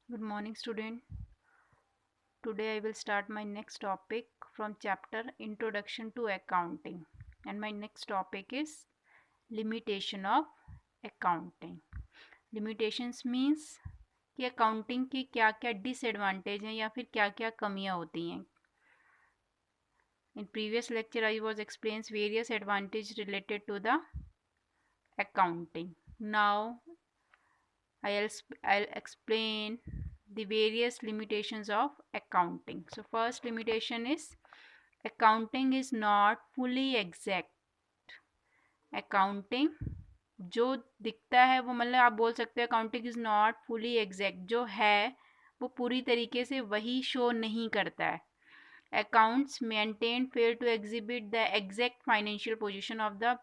Good morning, student. Today I will start my next topic from chapter Introduction to Accounting, and my next topic is limitation of accounting. Limitations means कि accounting की क्या क्या disadvantage हैं या फिर क्या क्या कमियां होती हैं. In previous lecture I was explains various advantages related to the accounting. Now I'll explain the various limitations of accounting. So first limitation is accounting is not fully exact. Accounting जो दिखता है वो मतलब आप बोल सकते हैं accounting is not fully exact, जो है वो पूरी तरीके से वही शो नहीं करता है. Accounts maintain fail to exhibit the exact financial position of the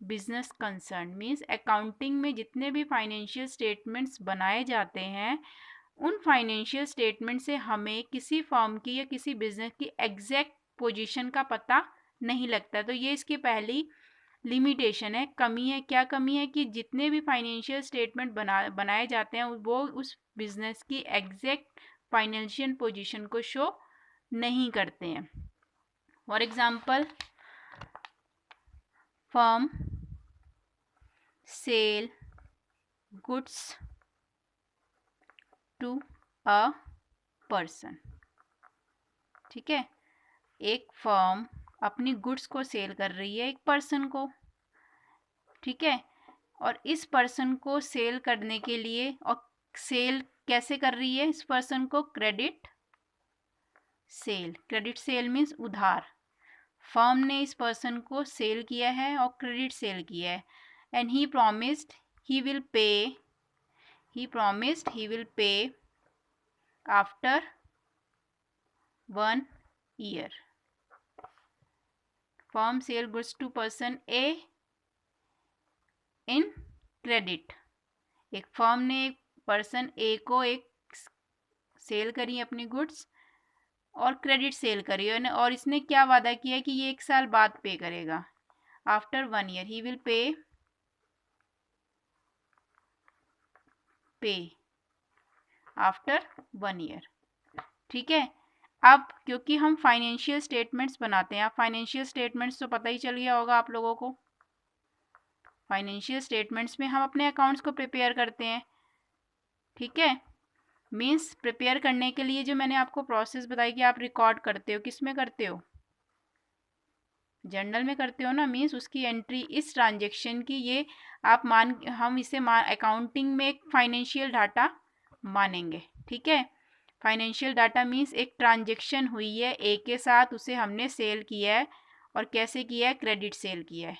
business concern. Means accounting में जितने भी फाइनेंशियल स्टेटमेंट्स बनाए जाते हैं उन फाइनेंशियल स्टेटमेंट से हमें किसी फर्म की या किसी बिजनेस की एग्जैक्ट पोजीशन का पता नहीं लगता. तो ये इसकी पहली लिमिटेशन है, कमी है. क्या कमी है कि जितने भी फाइनेंशियल स्टेटमेंट बनाए जाते हैं वो उस बिजनेस की एग्जैक्ट फाइनेंशियल पोजीशन को शो नहीं करते हैं. For example, firm sell goods to a person. ठीक है, एक फर्म अपनी गुड्स को सेल कर रही है एक पर्सन को. ठीक है, और इस पर्सन को सेल करने के लिए, और सेल कैसे कर रही है इस पर्सन को, credit sale. Credit sale means उधार. फर्म ने इस पर्सन को सेल किया है और क्रेडिट सेल किया है. And he promised he will pay after 1 year. Firm sell goods to person A in credit. एक फर्म ने एक पर्सन ए को एक सेल करी अपनी गुड्स और क्रेडिट सेल करी है, और इसने क्या वादा किया कि ये 1 साल बाद पे करेगा. After 1 year he will pay after 1 year. ठीक है, अब क्योंकि हम फाइनेंशियल स्टेटमेंट्स बनाते हैं, आप फाइनेंशियल स्टेटमेंट्स तो पता ही चल गया होगा आप लोगों को. फाइनेंशियल स्टेटमेंट्स में हम अपने अकाउंट्स को प्रिपेयर करते हैं. ठीक है, मीन्स प्रिपेयर करने के लिए जो मैंने आपको प्रोसेस बताई कि आप रिकॉर्ड करते हो, किस में करते हो, जर्नल में करते हो ना. मीन्स उसकी एंट्री इस ट्रांजेक्शन की, ये आप हम इसे अकाउंटिंग में एक फाइनेंशियल डाटा मानेंगे. ठीक है, फाइनेंशियल डाटा मीन्स एक ट्रांजेक्शन हुई है ए के साथ, उसे हमने सेल किया है, और कैसे किया है, क्रेडिट सेल किया है.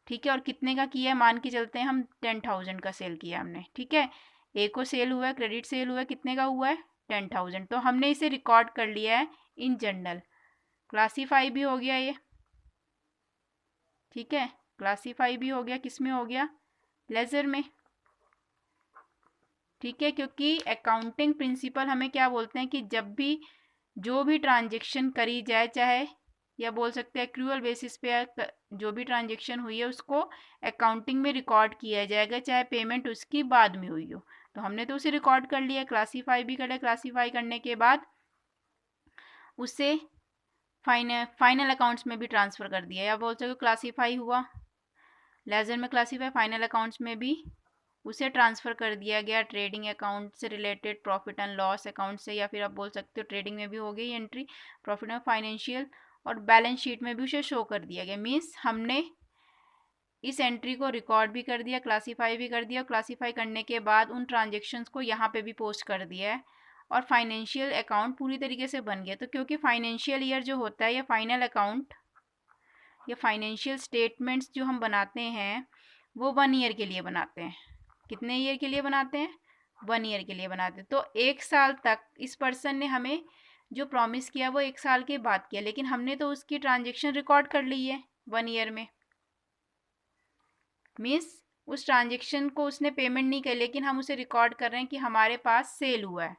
ठीक है, और कितने का किया है, मान के चलते हैं हम 10,000 का सेल किया हमने. ठीक है, ए को सेल हुआ है, क्रेडिट सेल हुआ है, कितने का हुआ है, 10,000. तो हमने इसे रिकॉर्ड कर लिया है इन जर्नल. क्लासीफाई भी हो गया ये. ठीक है, क्लासीफाई भी हो गया, किस में हो गया, लेजर में. ठीक है, क्योंकि अकाउंटिंग प्रिंसिपल हमें क्या बोलते हैं कि जब भी जो भी ट्रांजेक्शन करी जाए, चाहे या बोल सकते हैं एक्रूअल बेसिस पे जो भी ट्रांजेक्शन हुई है उसको अकाउंटिंग में रिकॉर्ड किया जाएगा, चाहे पेमेंट उसकी बाद में हुई हो. तो हमने तो उसे रिकॉर्ड कर लिया, क्लासीफाई भी कर लिया. क्लासीफाई करने के बाद उसे फाइनल अकाउंट्स में भी ट्रांसफ़र कर दिया, या बोल सकते हो क्लासीफाई हुआ, लेजर में क्लासीफाई, फाइनल अकाउंट्स में भी उसे ट्रांसफ़र कर दिया गया ट्रेडिंग अकाउंट से related profit and loss account से, या फिर आप बोल सकते हो ट्रेडिंग में भी हो गई एंट्री, प्रॉफिट एंड फाइनेंशियल, और बैलेंस शीट में भी उसे शो कर दिया गया. मीन्स हमने इस एंट्री को रिकॉर्ड भी कर दिया, क्लासीफाई भी कर दिया, और क्लासीफाई करने के बाद उन ट्रांजेक्शन्स को यहाँ पे भी पोस्ट कर दिया है, और फाइनेंशियल अकाउंट पूरी तरीके से बन गया. तो क्योंकि फाइनेंशियल ईयर जो होता है या फाइनल अकाउंट या फाइनेंशियल स्टेटमेंट्स जो हम बनाते हैं वो 1 ईयर के लिए बनाते हैं. कितने ईयर के लिए बनाते हैं, 1 ईयर के लिए बनाते हैं. तो 1 साल तक इस पर्सन ने हमें जो प्रॉमिस किया वो 1 साल के बाद किया, लेकिन हमने तो उसकी ट्रांजेक्शन रिकॉर्ड कर ली है 1 ईयर में. मीन्स उस ट्रांजेक्शन को उसने पेमेंट नहीं की, लेकिन हम उसे रिकॉर्ड कर रहे हैं कि हमारे पास सेल हुआ है.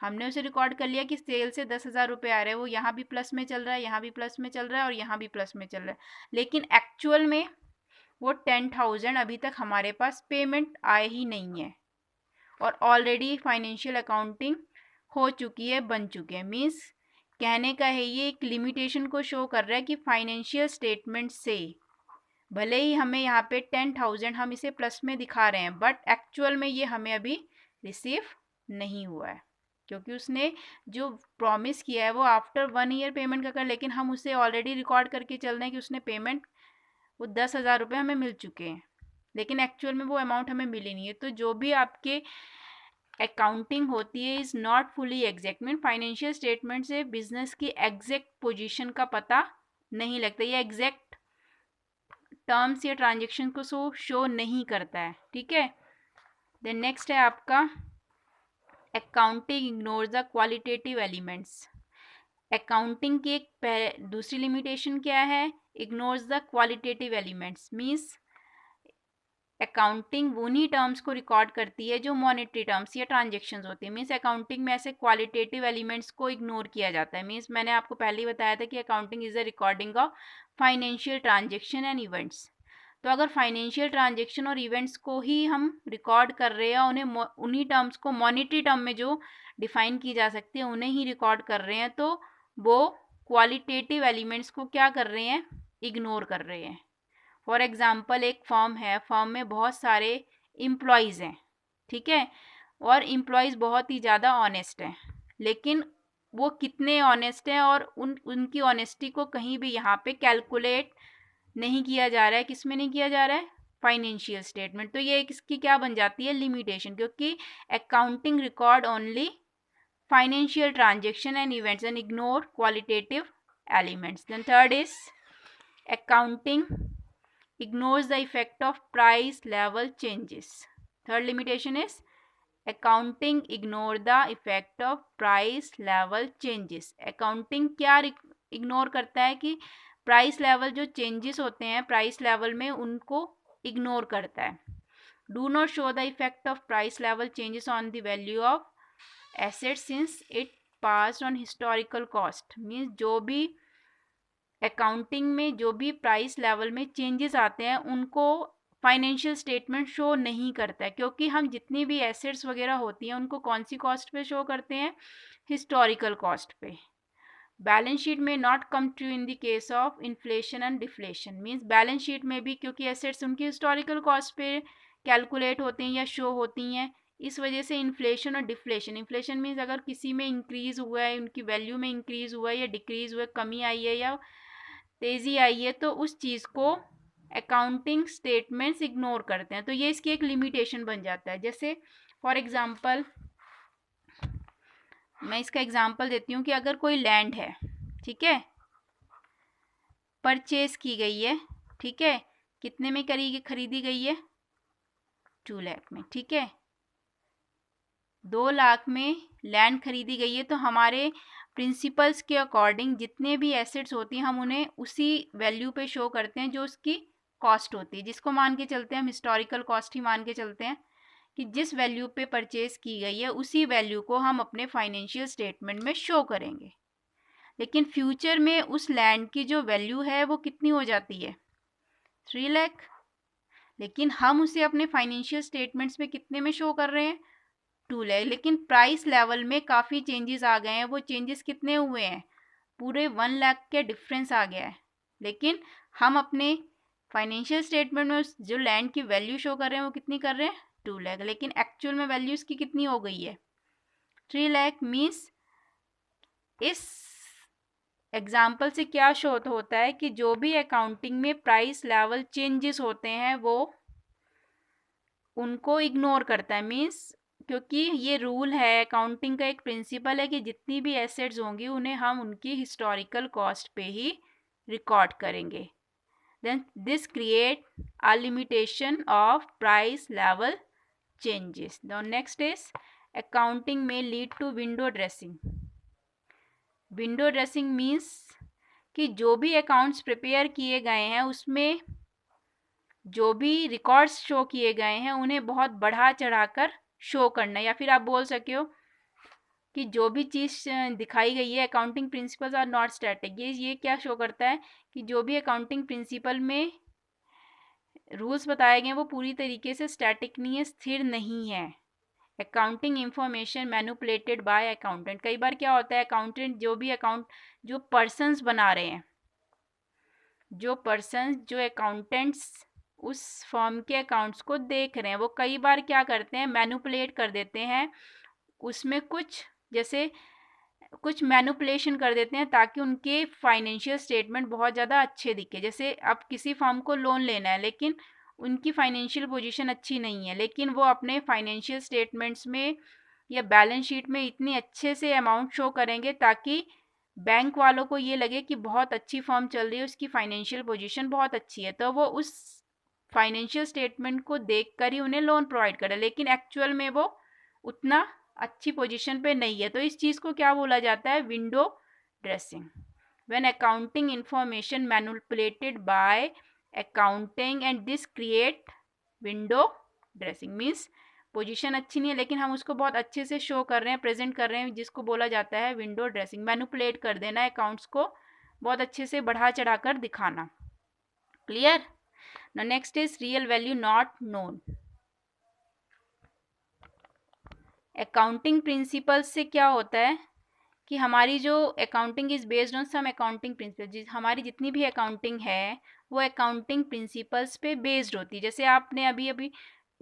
हमने उसे रिकॉर्ड कर लिया कि सेल से 10,000 रुपये आ रहे हैं, वो यहाँ भी प्लस में चल रहा है, यहाँ भी प्लस में चल रहा है, और यहाँ भी प्लस में चल रहा है. लेकिन एक्चुअल में वो 10,000 अभी तक हमारे पास पेमेंट आए ही नहीं है. और ऑलरेडी फाइनेंशियल अकाउंटिंग हो चुकी है, बन चुकी है। मीन्स कहने का है ये एक लिमिटेशन को शो कर रहा है कि फाइनेंशियल स्टेटमेंट से भले ही हमें यहाँ पे 10,000 हम इसे प्लस में दिखा रहे हैं, बट एक्चुअल में ये हमें अभी रिसीव नहीं हुआ है, क्योंकि उसने जो प्रॉमिस किया है वो आफ्टर 1 ईयर पेमेंट का कर, लेकिन हम उसे ऑलरेडी रिकॉर्ड करके चल रहे हैं कि उसने पेमेंट वो 10,000 रुपये हमें मिल चुके हैं, लेकिन एक्चुअल में वो अमाउंट हमें मिली नहीं है। तो जो भी आपके अकाउंटिंग होती है is not fully exact. Mean financial statement से बिजनेस की एग्जैक्ट पोजीशन का पता नहीं लगता, ये एग्जैक्ट टर्म्स या ट्रांजेक्शन को शो नहीं करता है, ठीक है। देन नेक्स्ट है आपका accounting ignore the qualitative elements. Accounting की एक दूसरी लिमिटेशन क्या है, ignores the qualitative elements. Means accounting उन्हीं टर्म्स को रिकॉर्ड करती है जो मॉनेटरी टर्म्स या ट्रांजेक्शन्स होती है। मीन्स अकाउंटिंग में ऐसे क्वालिटेटिव एलिमेंट्स को इग्नोर किया जाता है। मीन्स मैंने आपको पहले ही बताया था कि accounting is a recording of financial transaction and events. तो अगर फाइनेंशियल ट्रांजेक्शन और इवेंट्स को ही हम रिकॉर्ड कर रहे हैं, उन्हें उन्हीं टर्म्स को मॉनेटरी टर्म में जो डिफाइन की जा सकती है उन्हें ही रिकॉर्ड कर रहे हैं, तो वो क्वालिटेटिव एलिमेंट्स को क्या कर रहे हैं, इग्नोर कर रहे हैं। फॉर एग्जाम्पल एक फर्म है, फर्म में बहुत सारे एम्प्लॉयज़ हैं, ठीक है, और एम्प्लॉयज़ बहुत ही ज़्यादा ऑनेस्ट हैं, लेकिन वो कितने ऑनेस्ट हैं और उनकी ऑनेस्टी को कहीं भी यहाँ पे कैलकुलेट नहीं किया जा रहा है। किस में नहीं किया जा रहा है, फाइनेंशियल स्टेटमेंट। तो ये इसकी क्या बन जाती है, लिमिटेशन, क्योंकि accounting record only financial transaction and events and ignore qualitative elements. Then third is accounting ignores the effect of price level changes. Third limitation is accounting ignore the effect of price level changes. accounting क्या ignore करता है कि price level जो changes होते हैं price level में उनको ignore करता है। Do not show the effect of price level changes on the value of asset since it passed on historical cost. Means जो भी अकाउंटिंग में जो भी प्राइस लेवल में चेंजेस आते हैं उनको फाइनेंशियल स्टेटमेंट शो नहीं करता है, क्योंकि हम जितनी भी एसेट्स वगैरह होती हैं उनको कौन सी कॉस्ट पे शो करते हैं, हिस्टोरिकल कॉस्ट पे। बैलेंस शीट में not come true in the case of inflation and deflation. Means balance sheet में भी क्योंकि एसेट्स उनकी हिस्टोरिकल कॉस्ट पे कैलकुलेट होती हैं या शो होती हैं, इस वजह से इन्फ्लेशन और डिफ्लेशन, इन्फ्लेशन मीन्स अगर किसी में इंक्रीज हुआ है, उनकी वैल्यू में इंक्रीज हुआ है या डिक्रीज हुआ है, कमी आई है या तेज़ी आई है, तो उस चीज़ को अकाउंटिंग स्टेटमेंट्स इग्नोर करते हैं। तो ये इसकी एक लिमिटेशन बन जाता है। जैसे फॉर एग्जांपल मैं इसका एग्जांपल देती हूँ कि अगर कोई लैंड है, ठीक है, परचेज की गई है, ठीक है, कितने में खरीदी गई है, 2 लाख में, ठीक है, 2 लाख में लैंड खरीदी गई है। तो हमारे प्रिंसिपल्स के अकॉर्डिंग जितने भी एसेट्स होती हैं हम उन्हें उसी वैल्यू पे शो करते हैं जो उसकी कॉस्ट होती है, जिसको मान के चलते हैं हम हिस्टोरिकल कॉस्ट ही मान के चलते हैं कि जिस वैल्यू पे परचेज की गई है उसी वैल्यू को हम अपने फाइनेंशियल स्टेटमेंट में शो करेंगे। लेकिन फ्यूचर में उस लैंड की जो वैल्यू है वो कितनी हो जाती है, 3 लाख, लेकिन हम उसे अपने फाइनेंशियल स्टेटमेंट्स में कितने में शो कर रहे हैं, 2 लाख। लेकिन प्राइस लेवल में काफ़ी चेंजेस आ गए हैं। वो चेंजेस कितने हुए हैं, पूरे 1 लाख के डिफरेंस आ गया है, लेकिन हम अपने फाइनेंशियल स्टेटमेंट में जो लैंड की वैल्यू शो कर रहे हैं वो कितनी कर रहे हैं, 2 लाख, लेकिन एक्चुअल में वैल्यू इसकी कितनी हो गई है, 3 लाख। मीन्स इस एग्जाम्पल से क्या शो होता है कि जो भी अकाउंटिंग में प्राइस लेवल चेंजेस होते हैं वो उनको इग्नोर करता है। मीन्स क्योंकि ये रूल है, अकाउंटिंग का एक प्रिंसिपल है कि जितनी भी एसेट्स होंगी उन्हें हम उनकी हिस्टोरिकल कॉस्ट पे ही रिकॉर्ड करेंगे। Then this create a limitation of price level changes. The next is accounting में lead to window dressing. Window dressing means कि जो भी अकाउंट्स प्रिपेयर किए गए हैं उसमें जो भी रिकॉर्ड्स शो किए गए हैं उन्हें बहुत बढ़ा चढ़ाकर शो करना, या फिर आप बोल सके हो कि जो भी चीज़ दिखाई गई है, accounting principles are not static. ये क्या शो करता है कि जो भी अकाउंटिंग प्रिंसिपल में रूल्स बताए गए हैं वो पूरी तरीके से स्टैटिक नहीं है, स्थिर नहीं है। Accounting information manipulated bye accountant. कई बार क्या होता है, अकाउंटेंट जो पर्सन्स बना रहे हैं, जो अकाउंटेंट्स उस फर्म के अकाउंट्स को देख रहे हैं, वो कई बार क्या करते हैं, मैनिपुलेट कर देते हैं, उसमें कुछ मैनिपुलेशन कर देते हैं ताकि उनके फाइनेंशियल स्टेटमेंट बहुत ज़्यादा अच्छे दिखे। जैसे अब किसी फर्म को लोन लेना है लेकिन उनकी फाइनेंशियल पोजीशन अच्छी नहीं है, लेकिन वो अपने फाइनेंशियल स्टेटमेंट्स में या बैलेंस शीट में इतनी अच्छे से अमाउंट शो करेंगे ताकि बैंक वालों को ये लगे कि बहुत अच्छी फर्म चल रही है, उसकी फाइनेंशियल पोजीशन बहुत अच्छी है, तो वो उस फाइनेंशियल स्टेटमेंट को देखकर ही उन्हें लोन प्रोवाइड करे, लेकिन एक्चुअल में वो उतना अच्छी पोजीशन पे नहीं है। तो इस चीज़ को क्या बोला जाता है, window dressing. When accounting information manipulated by accounting and this create window dressing, means position अच्छी नहीं है लेकिन हम उसको बहुत अच्छे से शो कर रहे हैं, प्रेजेंट कर रहे हैं, जिसको बोला जाता है विंडो ड्रेसिंग। मैनिपुलेट कर देना, अकाउंट्स को बहुत अच्छे से बढ़ा चढ़ा कर दिखाना। Clear? Now next is real value not known. Accounting principles से क्या होता है कि हमारी जो accounting is based on some accounting principle, हमारी जितनी भी अकाउंटिंग है वो अकाउंटिंग प्रिंसिपल्स पे बेस्ड होती है। जैसे आपने अभी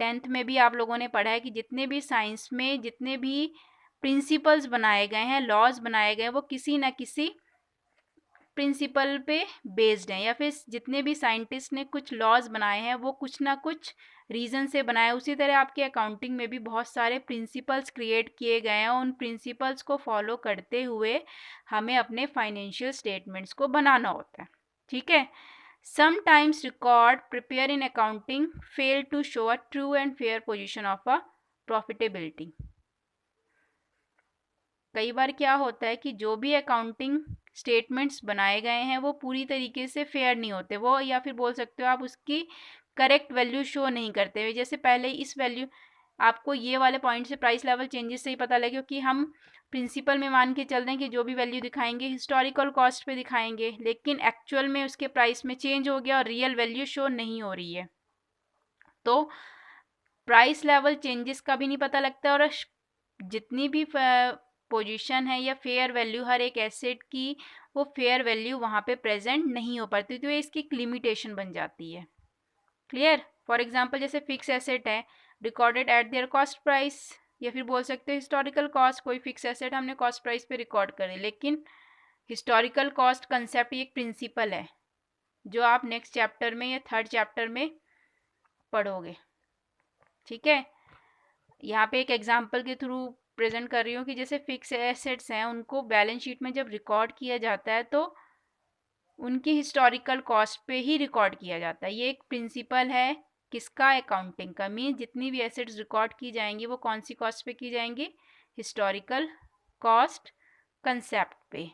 10th में भी आप लोगों ने पढ़ा है कि जितने भी साइंस में जितने भी प्रिंसिपल्स बनाए गए हैं, लॉज बनाए गए हैं, वो किसी न किसी प्रिंसिपल पे बेस्ड हैं, या फिर जितने भी साइंटिस्ट ने कुछ लॉज बनाए हैं वो कुछ ना कुछ रीज़न से बनाए। उसी तरह आपके अकाउंटिंग में भी बहुत सारे प्रिंसिपल्स क्रिएट किए गए हैं, उन प्रिंसिपल्स को फॉलो करते हुए हमें अपने फाइनेंशियल स्टेटमेंट्स को बनाना होता है। ठीक है? Sometimes record prepare in accounting fail to show a true and fair position of a profitability. कई बार क्या होता है कि जो भी अकाउंटिंग स्टेटमेंट्स बनाए गए हैं वो पूरी तरीके से फेयर नहीं होते, वो या फिर बोल सकते हो आप उसकी करेक्ट वैल्यू शो नहीं करते हुए। जैसे पहले इस वैल्यू आपको ये वाले पॉइंट से प्राइस लेवल चेंजेस से ही पता लगे, क्योंकि हम प्रिंसिपल में मान के चल रहे हैं कि जो भी वैल्यू दिखाएंगे हिस्टोरिकल कॉस्ट पे दिखाएंगे, लेकिन एक्चुअल में उसके प्राइस में चेंज हो गया और रियल वैल्यू शो नहीं हो रही है, तो प्राइस लेवल चेंजेस का भी नहीं पता लगता और जितनी भी पोजीशन है या फेयर वैल्यू हर एक एसेट की, वो फेयर वैल्यू वहाँ पे प्रेजेंट नहीं हो पाती, तो ये इसकी एक लिमिटेशन बन जाती है। क्लियर? फॉर एग्जांपल जैसे फिक्स एसेट है recorded at there cost price, या फिर बोल सकते हैं हिस्टोरिकल कॉस्ट, कोई फिक्स एसेट हमने कॉस्ट प्राइस पे रिकॉर्ड करे, लेकिन हिस्टोरिकल कॉस्ट कंसेप्ट एक प्रिंसिपल है जो आप नेक्स्ट चैप्टर में या 3rd चैप्टर में पढ़ोगे। ठीक है? यहाँ पे एक एग्जाम्पल के थ्रू प्रेजेंट कर रही हूँ कि जैसे फिक्स एसेट्स हैं उनको बैलेंस शीट में जब रिकॉर्ड किया जाता है तो उनकी हिस्टोरिकल कॉस्ट पे ही रिकॉर्ड किया जाता है। ये एक प्रिंसिपल है किसका, अकाउंटिंग का। मीन जितनी भी एसेट्स रिकॉर्ड की जाएंगी वो कौन सी कॉस्ट पे की जाएंगी, हिस्टोरिकल कॉस्ट कंसेप्ट पे।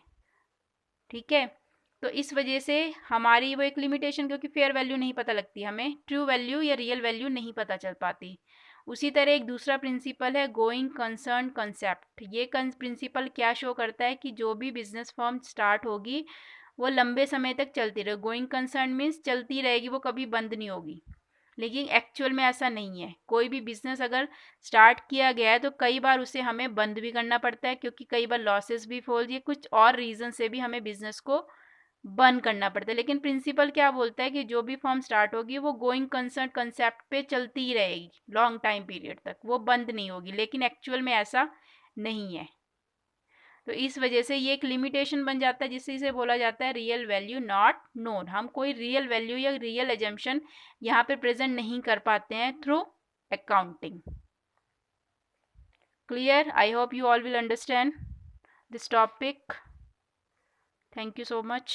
ठीक है? तो इस वजह से हमारी वो एक लिमिटेशन, क्योंकि फेयर वैल्यू नहीं पता लगती, हमें ट्रू वैल्यू या रियल वैल्यू नहीं पता चल पाती। उसी तरह एक दूसरा प्रिंसिपल है गोइंग कंसर्न कंसेप्ट। ये प्रिंसिपल क्या शो करता है कि जो भी बिजनेस फर्म स्टार्ट होगी वो लंबे समय तक चलती रहे। गोइंग कंसर्न मीन्स चलती रहेगी, वो कभी बंद नहीं होगी, लेकिन एक्चुअल में ऐसा नहीं है। कोई भी बिजनेस अगर स्टार्ट किया गया है तो कई बार उसे हमें बंद भी करना पड़ता है, क्योंकि कई बार लॉसेस भी फोल दिए, कुछ और रीज़न से भी हमें बिजनेस को बंद करना पड़ता है। लेकिन प्रिंसिपल क्या बोलता है कि जो भी फॉर्म स्टार्ट होगी वो गोइंग कंसर्न कंसेप्ट पे चलती ही रहेगी लॉन्ग टाइम पीरियड तक, वो बंद नहीं होगी, लेकिन एक्चुअल में ऐसा नहीं है। तो इस वजह से ये एक लिमिटेशन बन जाता है जिससे इसे बोला जाता है रियल वैल्यू नॉट नोन। हम कोई रियल वैल्यू या रियल एजम्पशन यहाँ पे प्रेजेंट नहीं कर पाते हैं through accounting. Clear? I hope you all will understand this topic. Thank you so much.